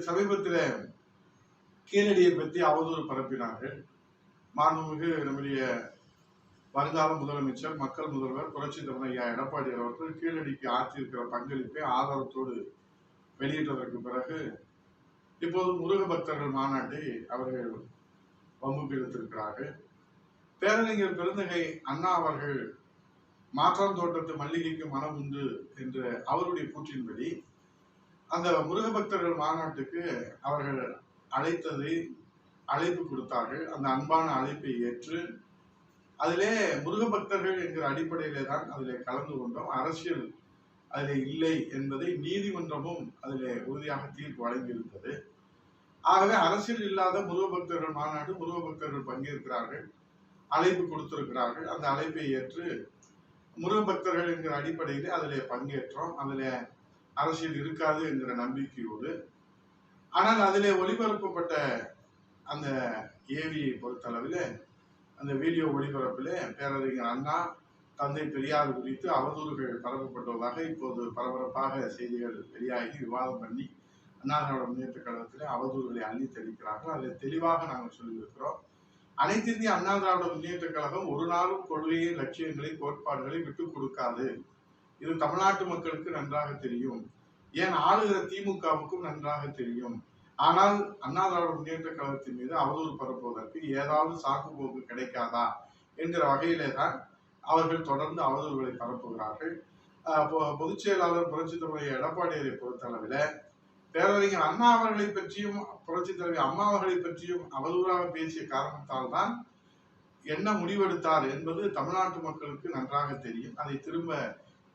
சமீபத்தில் கீழடியை பற்றி அவதூறு பரப்பினார்கள். மாண்புமிகு நம்முடைய வருங்கால முதலமைச்சர், மக்கள் முதல்வர் புரட்சி தலைவர் ஐயா எடப்பாடி அவர்கள் கீழடிக்கு ஆற்றியிருக்கிற பங்களிப்பை ஆதாரத்தோடு வெளியிட்டதற்கு பிறகு இப்போது முருக பக்தர்கள் மாநாட்டை அவர்கள் வம்புக்கு இழுத்திருக்கிறார்கள். பேரறிஞர் பெருந்தகை அண்ணா அவர்கள் மாற்றான் தோட்டத்து மல்லிகைக்கு மனம் உண்டு என்ற அவருடைய கூற்றின்படி அந்த முருக பக்தர்கள் மாநாட்டுக்கு அவர்கள் அழைப்பு கொடுத்தார்கள். அந்த அன்பான அழைப்பை ஏற்று அதிலே முருக பக்தர்கள் என்கிற அடிப்படையிலே தான் அதிலே கலந்து கொண்டோம். அரசியல் அதிலே இல்லை என்பதை நீதிமன்றமும் அதிலே உறுதியாக தீர்ப்பு வழங்கியிருந்தது. ஆகவே அரசியல் இல்லாத முருக பக்தர்கள் மாநாடு, முருக பக்தர்கள் பங்கேற்கிறார்கள், அழைப்பு கொடுத்திருக்கிறார்கள். அந்த அழைப்பை ஏற்று முருக பக்தர்கள் என்கிற அடிப்படையிலே அதிலே பங்கேற்றோம். அதிலே அரசியல் இருக்காது என்கிற நம்பிக்கையோடு. ஆனால் அதிலே ஒளிபரப்பப்பட்ட அந்த ஏவியை பொறுத்தளவில் அந்த வீடியோ ஒளிபரப்பிலே பேரறிஞர் அண்ணா, தந்தை பெரியார் குறித்து அவதூறுகள் பரப்பப்பட்டுள்ளதாக இப்போது பரபரப்பாக செய்திகள் வெளியாகி விவாதம் பண்ணி அண்ணா திராவிட முன்னேற்ற கழகத்திலே அவதூறுகளை அள்ளி தெளிக்கிறார்கள். அதில் தெளிவாக நாங்கள் சொல்லியிருக்கிறோம். அனைத்து இந்திய அண்ணா திராவிட முன்னேற்ற கழகம் ஒரு நாளும் கொள்கையை, லட்சியங்களை, கோட்பாடுகளை விட்டுக் கொடுக்காது. இது தமிழ்நாட்டு மக்களுக்கு நன்றாக தெரியும். ஏன் ஆளுகிற திமுகவுக்கும் நன்றாக தெரியும். ஆனால் அண்ணா திராவிட முன்னேற்ற கழகத்தின் மீது அவதூறு பரப்புவதற்கு ஏதாவது சாக்கு போக்கு கிடைக்காதா என்கிற வகையிலே தான் அவர்கள் தொடர்ந்து அவதூறுகளை பரப்புகிறார்கள். பொதுச் செயலாளர் புரட்சி தலைவர் எடப்பாடியை பொறுத்தளவில் பேரறிஞர் அண்ணா அவர்களை பற்றியும் புரட்சி தலைவர் அம்மா அவர்களை பற்றியும் அவதூறாக பேசிய காரணத்தால் தான் என்ன முடிவெடுத்தார் என்பது தமிழ்நாட்டு மக்களுக்கு நன்றாக தெரியும். அதை திரும்ப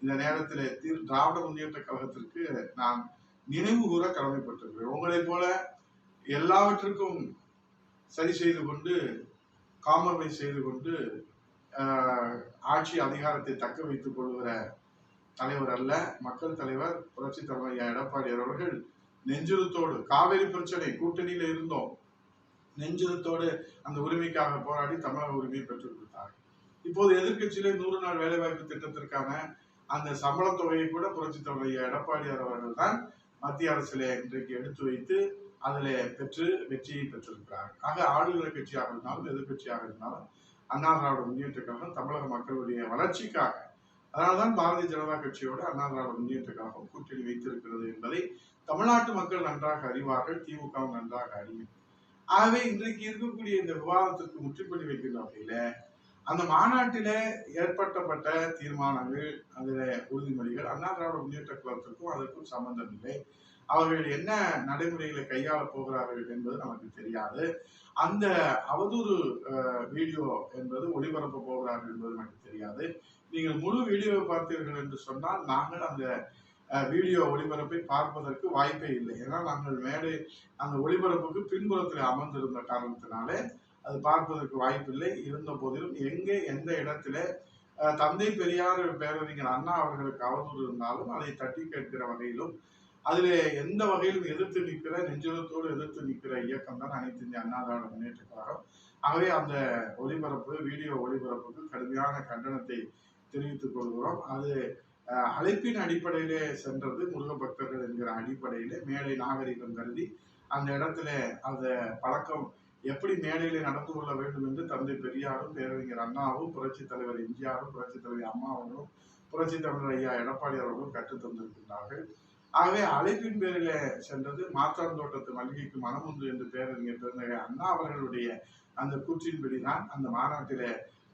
இந்த நேரத்தில் திராவிட முன்னேற்ற கழகத்திற்கு நான் நினைவு கூற கடமைப்பட்டிருக்கிறேன். உங்களைப் போல எல்லாவற்றுக்கும் சரி செய்து கொண்டு, காம்ப்ரமைஸ் செய்து கொண்டு ஆட்சி அதிகாரத்தை தக்க வைத்துக் கொள்கிற தலைவர் அல்ல. மக்கள் தலைவர் புரட்சி தலைவர் எடப்பாடி அவர்கள் நெஞ்சுரத்தோடு, காவிரி பிரச்சனை கூட்டணியில இருந்தோம், நெஞ்சுரத்தோடு அந்த உரிமைக்காக போராடி தமிழக உரிமையை பெற்றுக் கொடுத்தார். இப்போது எதிர்கட்சியிலே 100 நாள் வேலைவாய்ப்பு திட்டத்திற்கான அந்த சம்பள தொகையை கூட புரட்சி தலைவர் எடப்பாடி அவர்கள் தான் மத்திய அரசிலே இன்றைக்கு எடுத்து வைத்து அதிலே பெற்று வெற்றியை பெற்றிருக்கிறார். ஆக ஆளுகிற கட்சியாக இருந்தாலும் எதிர்கட்சியாக இருந்தாலும் அண்ணா திராவிட முன்னேற்ற கழகம் தமிழக மக்களுடைய வளர்ச்சிக்காக, அதனால்தான் பாரதிய ஜனதா கட்சியோடு அண்ணா திராவிட முன்னேற்ற கழகம் கூட்டணி வைத்திருக்கிறது என்பதை தமிழ்நாட்டு மக்கள் நன்றாக அறிவார்கள், திமுகவும் நன்றாக அறியும். ஆகவே இன்றைக்கு இருக்கக்கூடிய இந்த விவாதத்திற்கு முற்றுப்புள்ளி வைக்கின்ற வகையில அந்த மாநாட்டில ஏற்படுத்தப்பட்ட தீர்மானங்கள், அதில உறுதிமொழிகள் அண்ணா திராவிட முன்னேற்ற கழகத்திற்கும் அதற்கும் சம்பந்தம் இல்லை. அவர்கள் என்ன நடைமுறைகளை கையாள போகிறார்கள் என்பது நமக்கு தெரியாது. அந்த அவதூறு வீடியோ என்பது ஒளிபரப்ப போகிறார்கள் என்பது நமக்கு தெரியாது. நீங்கள் முழு வீடியோவை பார்த்தீர்கள் என்று சொன்னால் நாங்கள் அந்த வீடியோ ஒளிபரப்பை பார்ப்பதற்கு வாய்ப்பே இல்லை. ஏன்னா நாங்கள் மேடை அந்த ஒளிபரப்புக்கு பின்புறத்தில் அமர்ந்திருந்த காரணத்தினாலே அது பார்ப்பதற்கு வாய்ப்பில்லை. இருந்த போதிலும் எங்கே எந்த இடத்துல தந்தை பெரியார் பேரறிஞர் அண்ணா அவர்களுக்கு அவதூறு இருந்தாலும் அதை தட்டி கேட்கிற வகையிலும் அதிலே எந்த வகையிலும் எதிர்த்து நிற்கிற, நெஞ்சுரத்தோடு எதிர்த்து நிற்கிற இயக்கம் தான் அனைத்து இந்திய அண்ணா திராவிட முன்னேற்ற கழகம். ஆகவே அந்த ஒளிபரப்பு, வீடியோ ஒளிபரப்புக்கு கடுமையான கண்டனத்தை தெரிவித்துக் கொள்கிறோம். அது அழைப்பின் அடிப்படையிலே சென்றது. முருக பக்தர்கள் என்கிற அடிப்படையிலே மேடை நாகரிகம் கருதி அந்த இடத்துல அந்த பழக்கம் எப்படி மேடையிலே நடந்து கொள்ள வேண்டும் என்று தந்தை பெரியாரும் பேரறிஞர் அண்ணாவும் புரட்சி தலைவர் எம்ஜிஆரும் புரட்சி தலைவர் அம்மா அவர்களும் புரட்சி தலைவர் ஐயா எடப்பாடி அவர்களும் கற்றுத் தந்திருக்கின்றார்கள். ஆகவே அழைப்பின் பேரில சென்றது. மாற்றான் தோட்டத்து மல்லிகைக்கு மனம் உண்டு என்று பேரறிஞர் பெருந்தகை அண்ணா அவர்களுடைய அந்த கூற்றின்படிதான் அந்த மாநாட்டிலே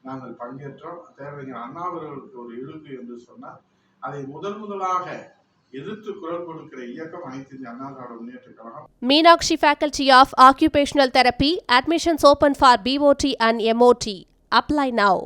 நாங்கள் பங்கேற்றோம். பேரறிஞர் அண்ணா அவர்களுக்கு ஒரு இழுக்கு என்று சொன்னால் அதை முதலாக எதிர்த்து குரல் கொடுக்கிற இயக்கம் அனைத்து இந்திய Anna Dravida Munnetra Kazhagam. Meenakshi Faculty of Occupational Therapy. Admissions open for BOT and MOT. Apply now.